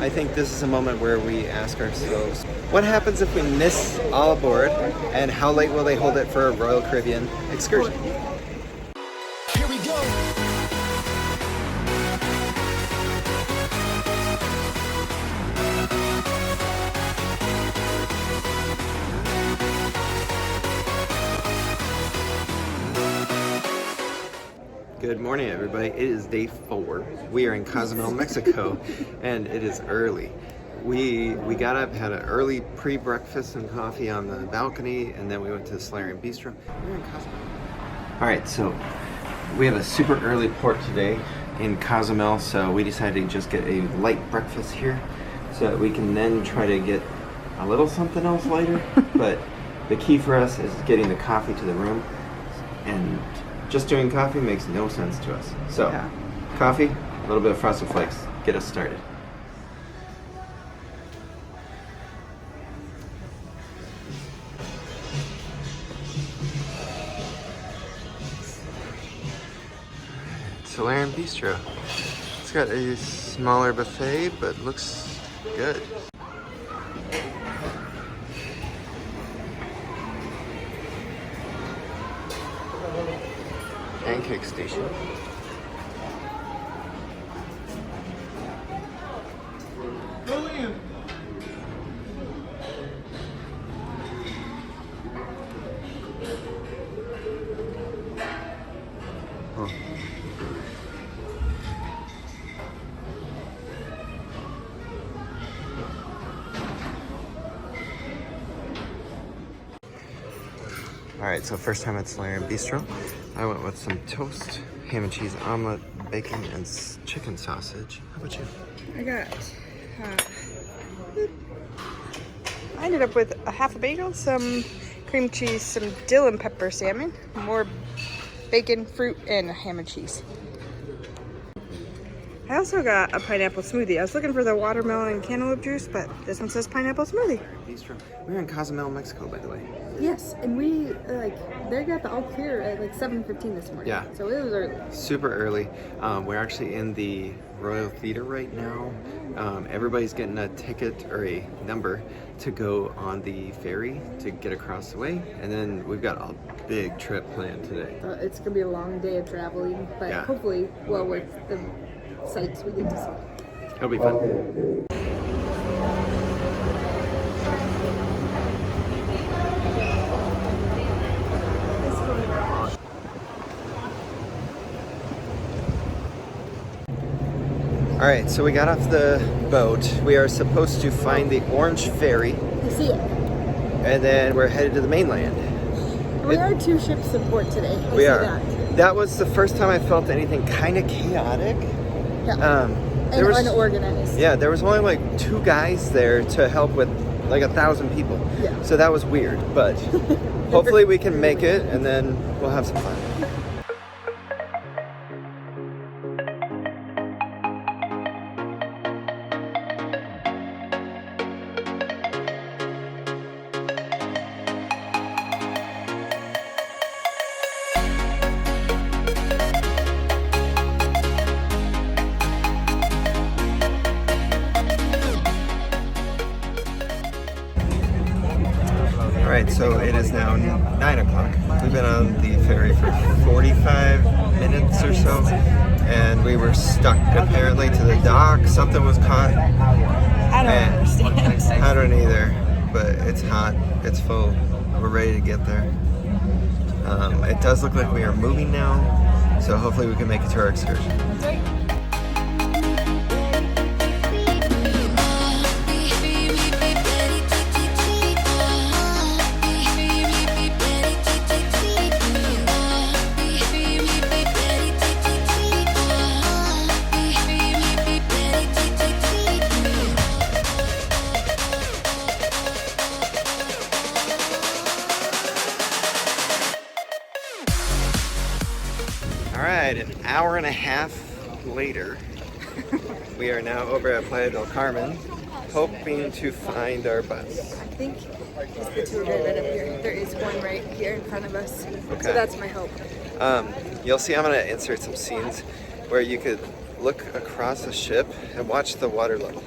I think this is a moment where we ask ourselves, what happens if we miss all aboard, and how late will they hold it for a Royal Caribbean excursion? Here we go. Good morning, everybody. It is day 4. We are in Cozumel, Mexico, and it is early. We got up, had an early pre-breakfast and coffee on the balcony, and then we went to the Solarium Bistro. We're in Cozumel. All right, so we have a super early port today in Cozumel, so we decided to just get a light breakfast here so that we can then try to get a little something else later. But the key for us is getting the coffee to the room, and just doing coffee makes no sense to us. So, yeah. Coffee, a little bit of Frosted Flakes, get us started. Solarium Bistro. It's got a smaller buffet, but looks good. Pancake station. Oh. Alright, so first time at Solarium Bistro. I went with some toast, ham and cheese omelet, bacon, and chicken sausage. How about you? I ended up with a half a bagel, some cream cheese, some dill and pepper salmon, more bacon, fruit, and ham and cheese. I also got a pineapple smoothie. I was looking for the watermelon and cantaloupe juice, but this one says pineapple smoothie. We're in Cozumel, Mexico, by the way. Yes, and we they got the all clear at 7:15 this morning. Yeah. So it was early. Super early. We're actually in the Royal Theater right now. Everybody's getting a ticket or a number to go on the ferry to get across the way, and then we've got a big trip planned today. It's gonna be a long day of traveling, but yeah. Hopefully well worth the sights we get to see. It'll be fun. All right, so we got off the boat. We are supposed to find the Orange Ferry. I see it. And then we're headed to the mainland. We are 2 ships in port today. We are. That was the first time I felt anything kind of chaotic. Yeah. And unorganized. Yeah, there was only 2 guys there to help with 1,000 people. Yeah. So that was weird, but hopefully we can make it and then we'll have some fun. Alright, so it is now 9 o'clock. We've been on the ferry for 45 minutes or so, and we were stuck apparently to the dock. Something was caught. I don't understand. I don't either, but it's hot, it's full, we're ready to get there. It does look like we are moving now, so hopefully we can make it to our excursion. That's right. Alright, an hour and a half later, we are now over at Playa del Carmen, hoping to find our bus. I think it's the tour guide right up here. There is one right here in front of us. Okay. So that's my hope. You'll see I'm going to insert some scenes where you could look across a ship and watch the water level.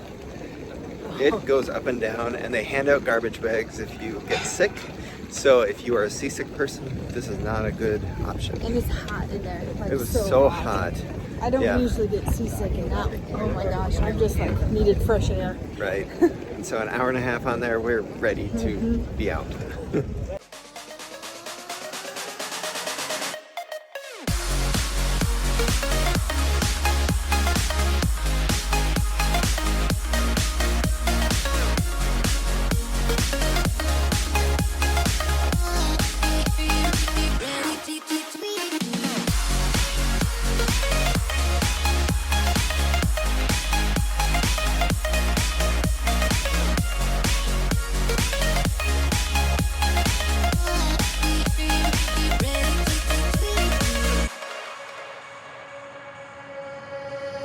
It goes up and down, and they hand out garbage bags if you get sick. So if you are a seasick person, this is not a good option. And it's hot in there. Like, It was so hot. I don't Yeah. usually get seasick, and now, oh my gosh, I just like needed fresh air. Right. And so an hour and a half on there, we're ready to be out.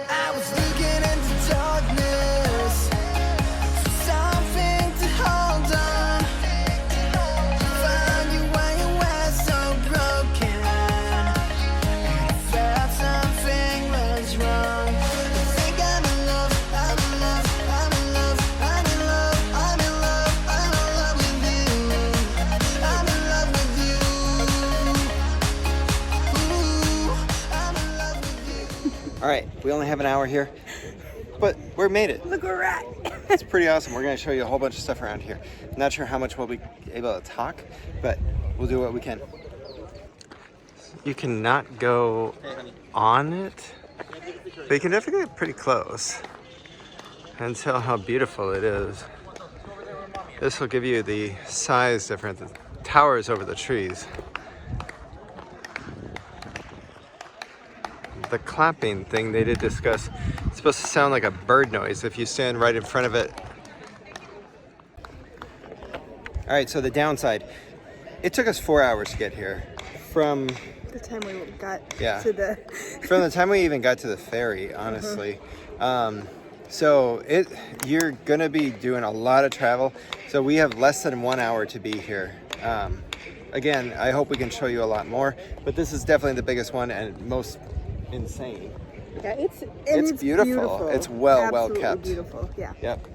I was looking into darkness for something to hold on. Found you when you were so broken. I felt something was wrong. I think I'm in love, I'm in love, I'm in love, I'm in love, I'm in love, I'm in love with you. I'm in love with you. Ooh, I'm in love with you. All right, we only have an hour here, but we made it. Look, we're at. It's pretty awesome. We're going to show you a whole bunch of stuff around here. Not sure how much we'll be able to talk, but we'll do what we can. You cannot go on it, but you can definitely get pretty close and tell how beautiful it is. This will give you the size difference. The towers over the trees. The clapping thing they did discuss, it's supposed to sound like a bird noise if you stand right in front of it. All right, so the downside, it took us 4 hours to get here from The time we got Yeah. to the. from the time we even got to the ferry, honestly. So you're gonna be doing a lot of travel. So we have less than 1 hour to be here. Again, I hope we can show you a lot more, but this is definitely the biggest one and most insane. Yeah, It's beautiful. It's well Absolutely kept. Beautiful. Yeah. Yep.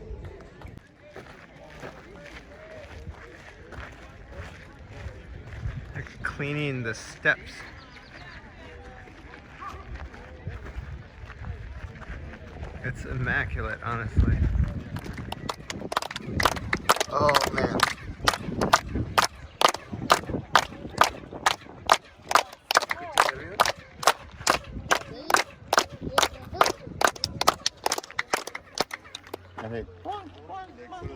They're cleaning the steps. It's immaculate, honestly. Oh man.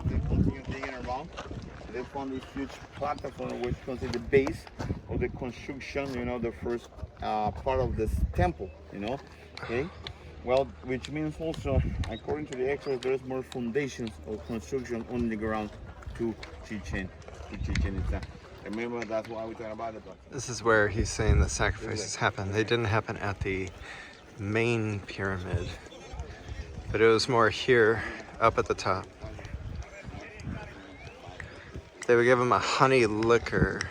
They continue digging around. They found this huge platform which consists the base of the construction, the first part of this temple, okay? Well, which means also, according to the experts, there's more foundations of construction on the ground to Chichen Itza. Remember, that's why we talk about it. This is where he's saying the sacrifices happened. They didn't happen at the main pyramid, but it was more here, up at the top. They would give him a honey liquor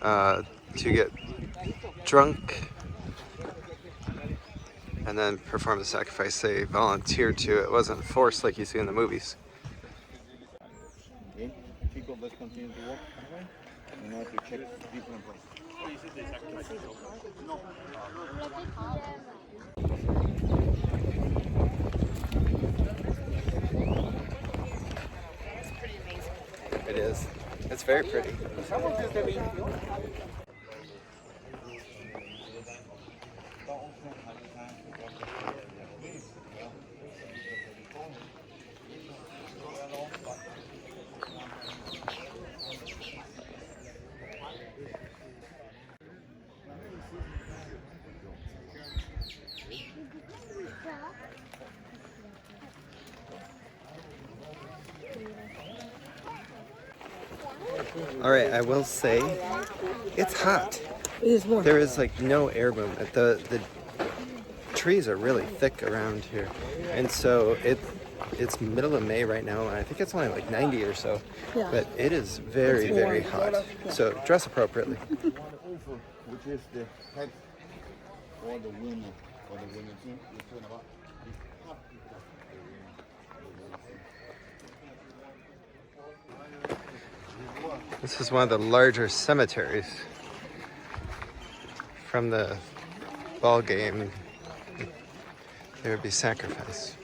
to get drunk and then perform the sacrifice. They volunteered to. It wasn't forced like you see in the movies. Okay, people, let's continue to walk. To check different places. It is. It's very pretty. All right, I will say it's hot. It is warm. There is like no air movement. The trees are really thick around here, and so it's middle of May right now, and I think it's only like 90 or so. Yeah. But it is very, very hot. So dress appropriately. Which is the head or the women team. You're talking about. This is one of the larger cemeteries from the ball game. There would be sacrifice.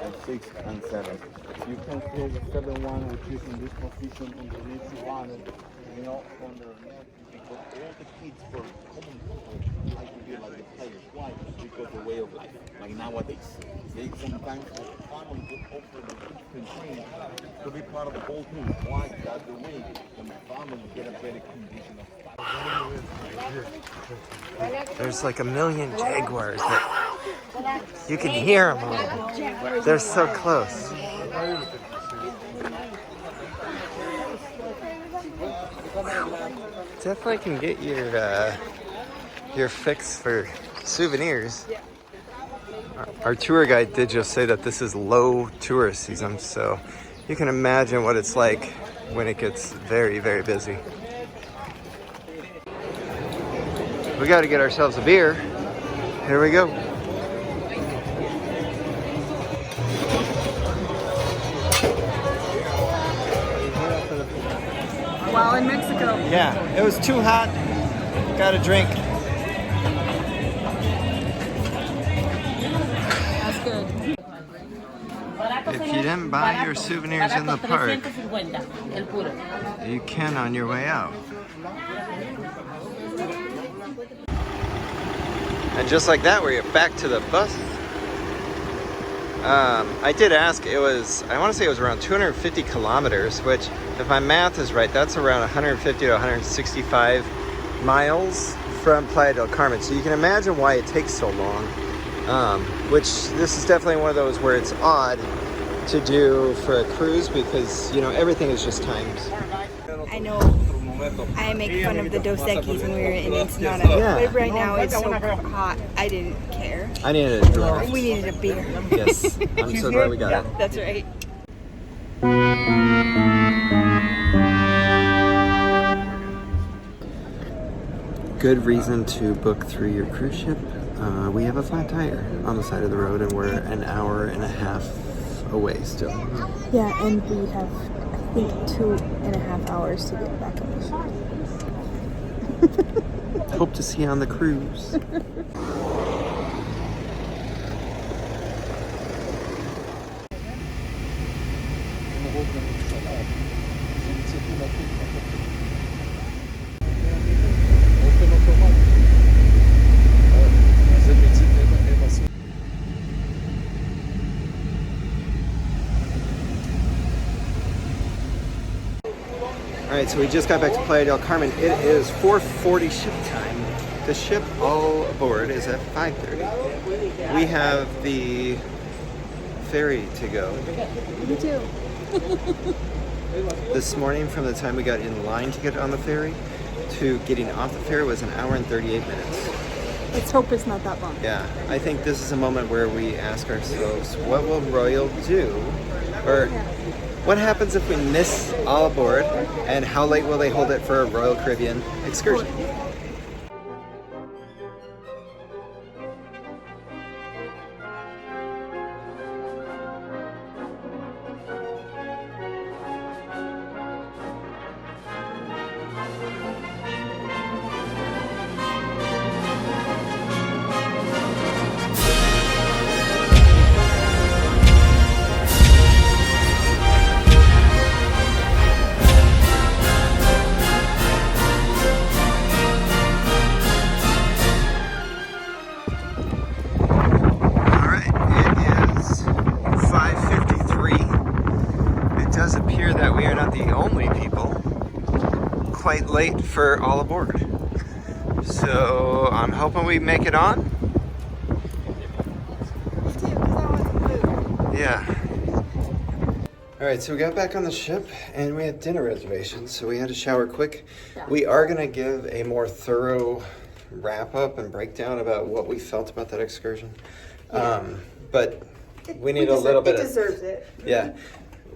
And 6 and 7. You can close the 7-1, which is in this position underneath the water. You know, on the net, because all the kids for common people like to be like the players. Why? Because the way of life. Like nowadays, they sometimes the family will offer the different things to be part of the whole team. Why? That's the way when the family get a better condition of life. There's like a million jaguars that you can hear them all. They're so close. Definitely can get your fix for souvenirs. Our tour guide did just say that this is low tourist season, so you can imagine what it's like when it gets very, very busy. We got to get ourselves a beer. Here we go. While in Mexico. Yeah, it was too hot. Got a drink. That's good. If you didn't buy your souvenirs in the park, you can on your way out. And just like that, we're back to the bus. I did ask, I want to say it was around 250 kilometers, which, if my math is right, that's around 150 to 165 miles from Playa del Carmen. So you can imagine why it takes so long. Which this is definitely one of those where it's odd to do for a cruise because, you know, everything is just timed. I know I make fun of the Dos Equis when we were in Ensenada, Yeah. but right now it's so hot, I didn't care. I needed a drink. We needed a beer. Yes, I'm so glad we got it. That's right. Good reason to book through your cruise ship. We have a flat tire on the side of the road and we're an hour and a half away still. Yeah, and we have, I think, 2.5 hours to get back on the ship. Hope to see you on the cruise. Alright, so we just got back to Playa del Carmen. It is 4:40 ship time. The ship all aboard is at 5:30. We have the ferry to go. Me too. This morning, from the time we got in line to get on the ferry to getting off the ferry was an hour and 38 minutes. Let's hope it's not that long. Yeah, I think this is a moment where we ask ourselves, what will Royal do? Or what happens if we miss all aboard, and how late will they hold it for a Royal Caribbean excursion? Quite late for all aboard, so I'm hoping we make it on. Yeah. All right, so we got back on the ship and we had dinner reservations, so we had to shower quick. We are gonna give a more thorough wrap up and breakdown about what we felt about that excursion, but we need a little bit. It deserves it. Yeah.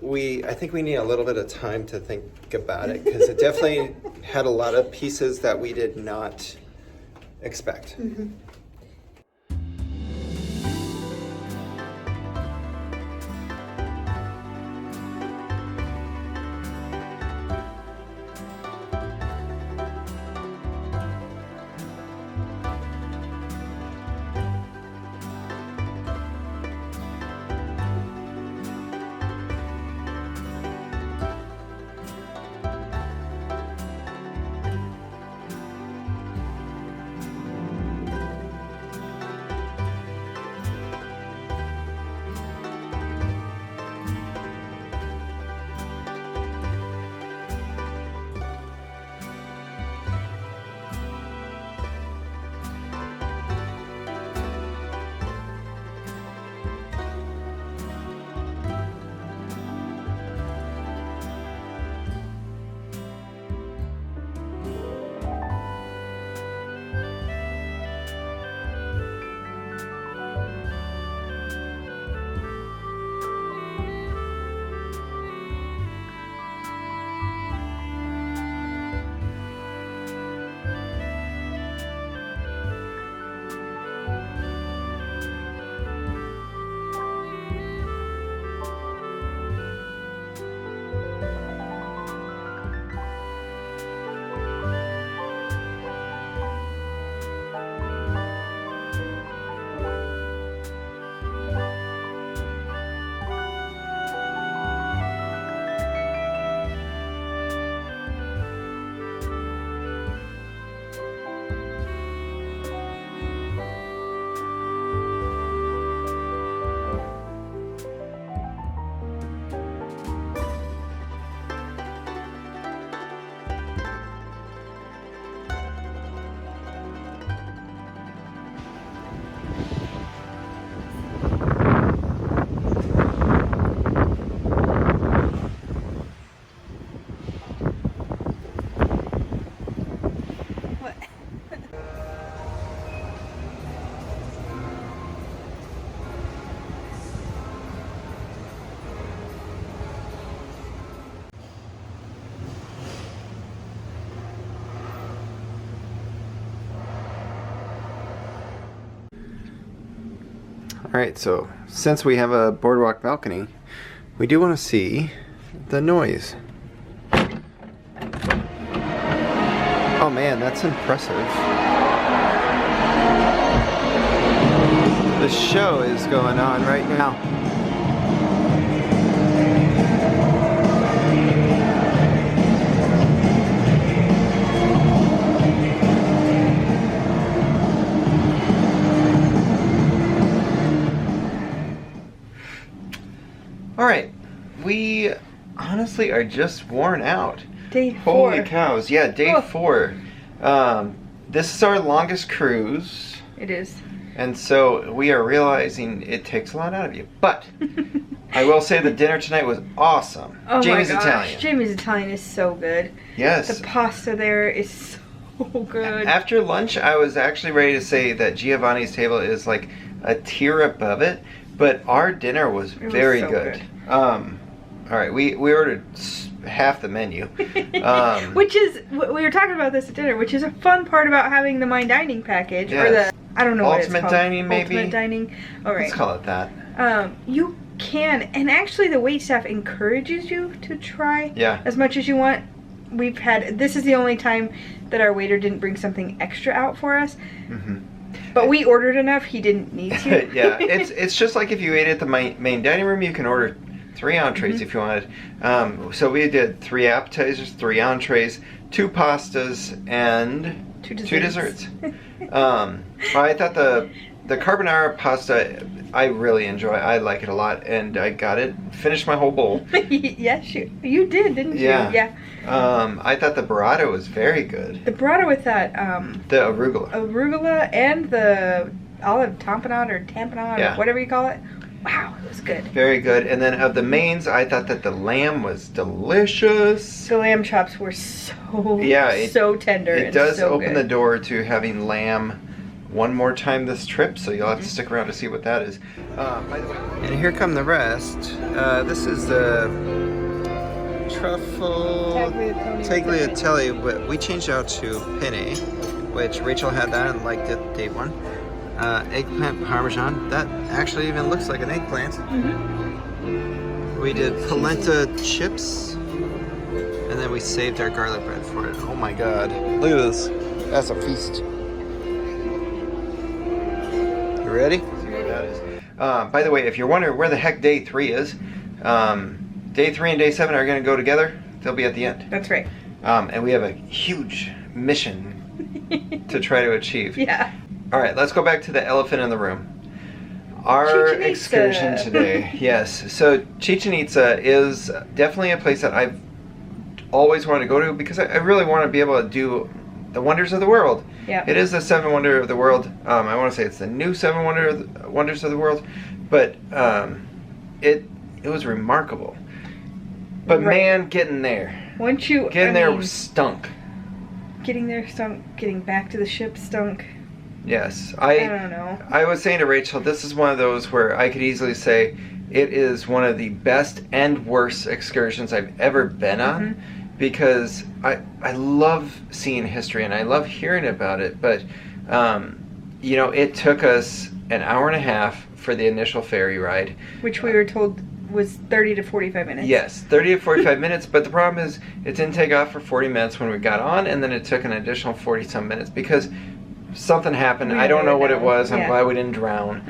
I think we need a little bit of time to think about it because it definitely had a lot of pieces that we did not expect. Alright, so since we have a boardwalk balcony, we do want to see the noise. Oh man, that's impressive. The show is going on right now. Alright, we honestly are just worn out. Day 4. Holy cows, yeah, day 4. This is our longest cruise. It is. And so we are realizing it takes a lot out of you. But I will say the dinner tonight was awesome. Oh Jamie's my gosh, Italian. Jamie's Italian is so good. Yes. The pasta there is so good. After lunch, I was actually ready to say that Giovanni's table is like a tier above it. But our dinner was very so good. All right, we ordered half the menu. Which is, we were talking about this at dinner, which is a fun part about having the Mine Dining package. Yes. Or the, I don't know what it's Ultimate called. Dining, maybe? Ultimate Dining. All right. Let's call it that. You can, and actually the waitstaff encourages you to try as much as you want. We've had, this is the only time that our waiter didn't bring something extra out for us. Mm-hmm. But we ordered enough, he didn't need to. Yeah, it's just like if you ate at the main dining room, you can order 3 entrees if you wanted. So we did 3 appetizers, 3 entrees, 2 pastas, and 2 desserts. I thought the carbonara pasta, I really enjoy. I like it a lot, and I got it, finished my whole bowl. Yes, you did, didn't you? Yeah. I thought the burrata was very good. The burrata with that the arugula. Arugula and the olive tamponade or whatever you call it. Wow, it was good. Very good. And then of the mains, I thought that the lamb was delicious. The lamb chops were so so tender. It does so open good. the door to having lamb one more time this trip, so you'll have to stick around to see what that is. By the way, and here come the rest. This is the truffle tagliatelle, but we changed out to penne, which Rachel had that and liked it. Dave won. Eggplant parmesan. That actually even looks like an eggplant. We did polenta chips, and then we saved our garlic bread for it. Oh my god. Look at this. That's a feast. You ready? By the way, if you're wondering where the heck day 3 is, day 3 and day 7 are going to go together. They'll be at the end. That's right. And we have a huge mission to try to achieve. Yeah. All right, let's go back to the elephant in the room. Our Chichen Itza. excursion today. Yes. So Chichen Itza is definitely a place that I've always wanted to go to because I really want to be able to do the wonders of the world. Yeah. It is the 7 wonder of the world. I want to say it's the new 7 wonders of the world, but it was remarkable. But Right. man, getting there. Once you Getting there stunk. Getting there stunk. Getting back to the ship stunk. Yes, I don't know. I was saying to Rachel, this is one of those where I could easily say it is one of the best and worst excursions I've ever been on, because I love seeing history and I love hearing about it, but you know, it took us an hour and a half for the initial ferry ride, Which we were told was 30 to 45 minutes. Yes, 30 to 45 minutes, but the problem is it didn't take off for 40 minutes when we got on, and then it took an additional 40 some minutes because something happened. I don't know what it was. I'm glad we didn't drown.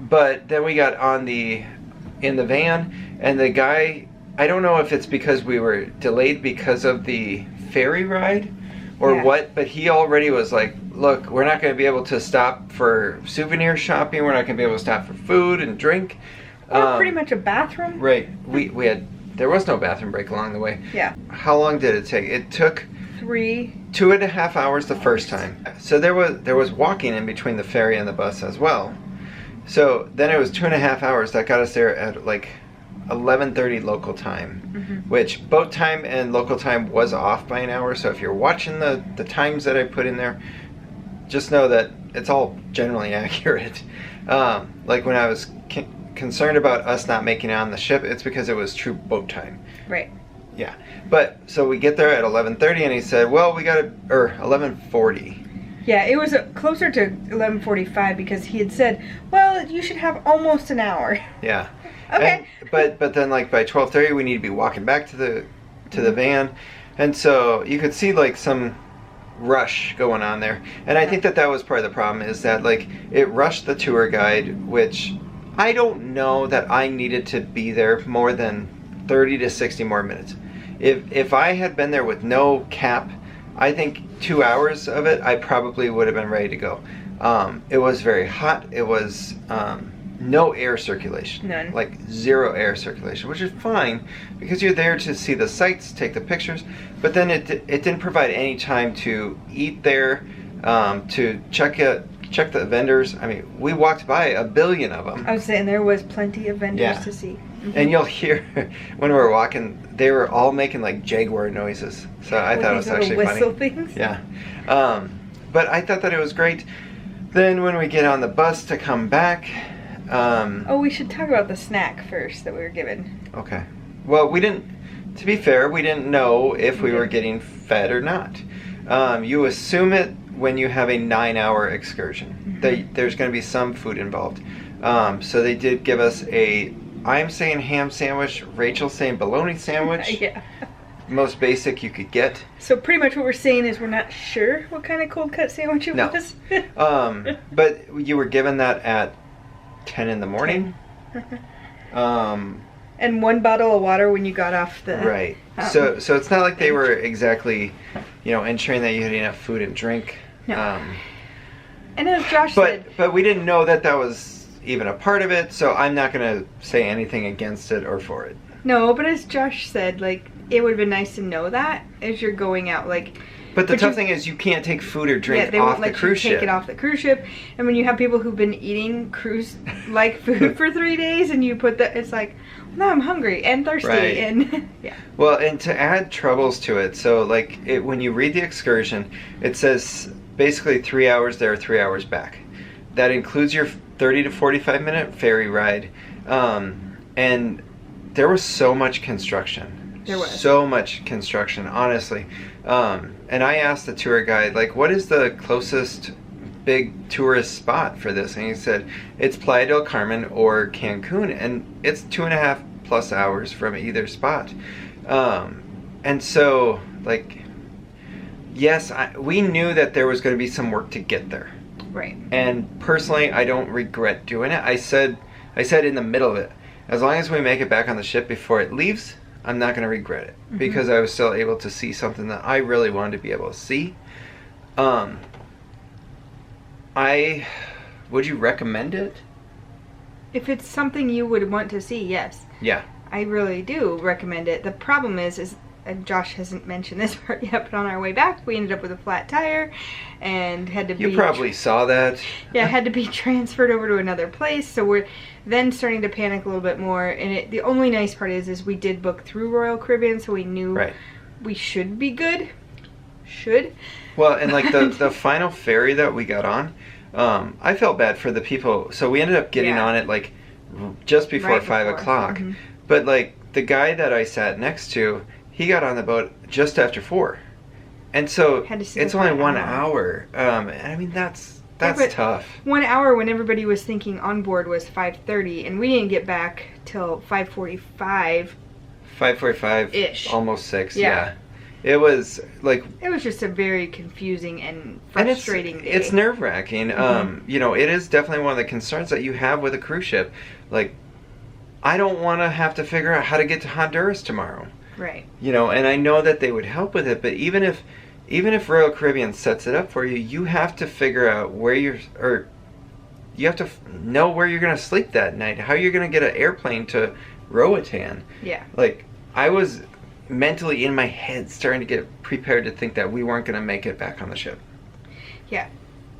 But then we got on in the van, and the guy, I don't know if it's because we were delayed because of the ferry ride or what, but he already was like, look, we're not going to be able to stop for souvenir shopping. We're not going to be able to stop for food and drink. Or pretty much a bathroom. Right. There was no bathroom break along the way. Yeah. How long did it take? It took 2.5 hours the first time. So there was walking in between the ferry and the bus as well. So then it was 2.5 hours that got us there at like 11:30 local time, which boat time and local time was off by an hour. So if you're watching the times that I put in there, just know that it's all generally accurate. Like when I was concerned about us not making it on the ship, it's because it was true boat time. Right. Yeah. But so we get there at 11:30 and he said, well, we got to, or 11:40. Yeah, it was closer to 11:45 because he had said, well, you should have almost an hour. Yeah. Okay. And, but then like by 12:30 we need to be walking back to the van. And so you could see like some rush going on there. And I think that was part of the problem, is that like it rushed the tour guide, which I don't know that I needed to be there more than 30 to 60 more minutes. If I had been there with no cap, I think 2 hours of it, I probably would have been ready to go. It was very hot. It was no air circulation. None. Like zero air circulation, which is fine because you're there to see the sights, take the pictures, but then it didn't provide any time to eat there, to check the vendors. I mean, we walked by a billion of them. I was saying there was plenty of vendors to see. And you'll hear when we were walking, they were all making like jaguar noises. So I thought it was actually whistle funny. Things? Yeah. But I thought that it was great. Then when we get on the bus to come back. Oh, we should talk about the snack first that we were given. Okay. Well, to be fair, we didn't know if we were getting fed or not. You assume it when you have a 9-hour excursion. There's going to be some food involved. So they did give us I'm saying ham sandwich, Rachel's saying bologna sandwich. Yeah. Most basic you could get. So pretty much what we're saying is we're not sure what kind of cold cut sandwich it was. But you were given that at 10 in the morning. And 1 bottle of water when you got off the... Right. So it's not like they were exactly, ensuring that you had enough food and drink. No. And as Josh said... But we didn't know that was even a part of it, so I'm not going to say anything against it or for it. No, but as Josh said, like, it would have been nice to know that as you're going out, like... But the tough thing is you can't take food or drink they off won't the cruise let you take ship. it off the cruise ship. And when you have people who've been eating cruise-like food for 3 days and you put that, it's like, now I'm hungry and thirsty. Right. And yeah. Well, and to add troubles to it, so like when you read the excursion, it says basically 3 hours there, 3 hours back. That includes your 30 to 45 minute ferry ride. And there was so much construction. There was. So much construction, honestly. And I asked the tour guide, like, what is the closest big tourist spot for this? And he said, it's Playa del Carmen or Cancun. And it's 2.5+ hours from either spot. And so, like, yes, we knew that there was going to be some work to get there. Right. And personally, I don't regret doing it. I said in the middle of it, as long as we make it back on the ship before it leaves, I'm not going to regret it. Mm-hmm. Because I was still able to see something that I really wanted to be able to see. Would you recommend it? If it's something you would want to see, yes. Yeah. I really do recommend it. The problem is and Josh hasn't mentioned this part yet, but on our way back, we ended up with a flat tire and had to be... You probably saw that. Yeah, had to be transferred over to another place, so we're then starting to panic a little bit more. And the only nice part is we did book through Royal Caribbean, so we knew we should be good. Well, and like the final ferry that we got on, I felt bad for the people. So we ended up getting on it like just before 5 o'clock. Mm-hmm. But like the guy that I sat next to, he got on the boat just after 4. And so it's only 1 hour. I mean, that's tough. 1 hour when everybody was thinking on board was 5:30, and we didn't get back till 5:45. 5:45-ish. Almost 6, yeah. It was like... It was just a very confusing and frustrating day. It's nerve-wracking. Mm-hmm. You know, it is definitely one of the concerns that you have with a cruise ship. Like, I don't want to have to figure out how to get to Honduras tomorrow. Right. You know, and I know that they would help with it, but even if Royal Caribbean sets it up for you, you have to figure out where you have to know where you're going to sleep that night, how you're going to get an airplane to Roatan. Yeah. Like, I was mentally in my head starting to get prepared to think that we weren't going to make it back on the ship. Yeah.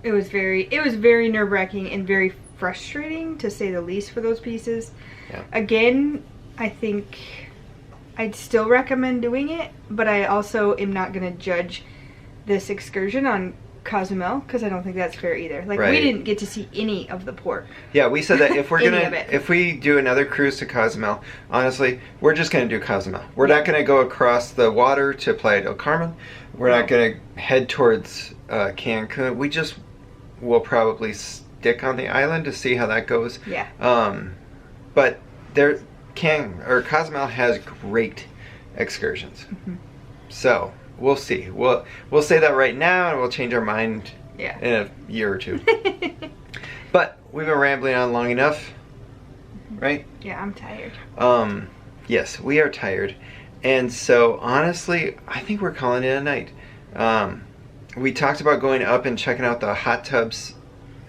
It was very nerve-wracking and very frustrating, to say the least, for those pieces. Yeah. Again, I think I'd still recommend doing it, but I also am not going to judge this excursion on Cozumel, because I don't think that's fair either. Like, we didn't get to see any of the port. Yeah, we said that if we do another cruise to Cozumel, honestly, we're just gonna do Cozumel. We're not gonna go across the water to Playa del Carmen. We're not gonna head towards Cancun. We just will probably stick on the island to see how that goes. Yeah. But Cozumel has great excursions. Mm-hmm. So we'll see. We'll say that right now, and we'll change our mind in a year or two. But we've been rambling on long enough, right? Yeah, I'm tired. Yes, we are tired. And so, honestly, I think we're calling it a night. We talked about going up and checking out the hot tubs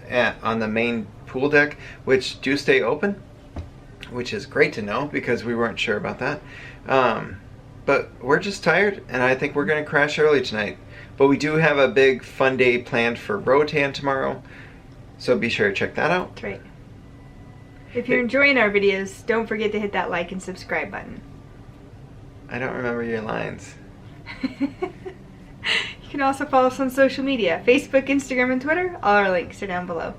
on the main pool deck, which do stay open, which is great to know because we weren't sure about that. But we're just tired, and I think we're going to crash early tonight. But we do have a big fun day planned for Roatan tomorrow, so be sure to check that out. That's right. If you're enjoying our videos, don't forget to hit that like and subscribe button. I don't remember your lines. You can also follow us on social media, Facebook, Instagram, and Twitter. All our links are down below.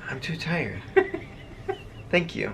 I'm too tired. Thank you.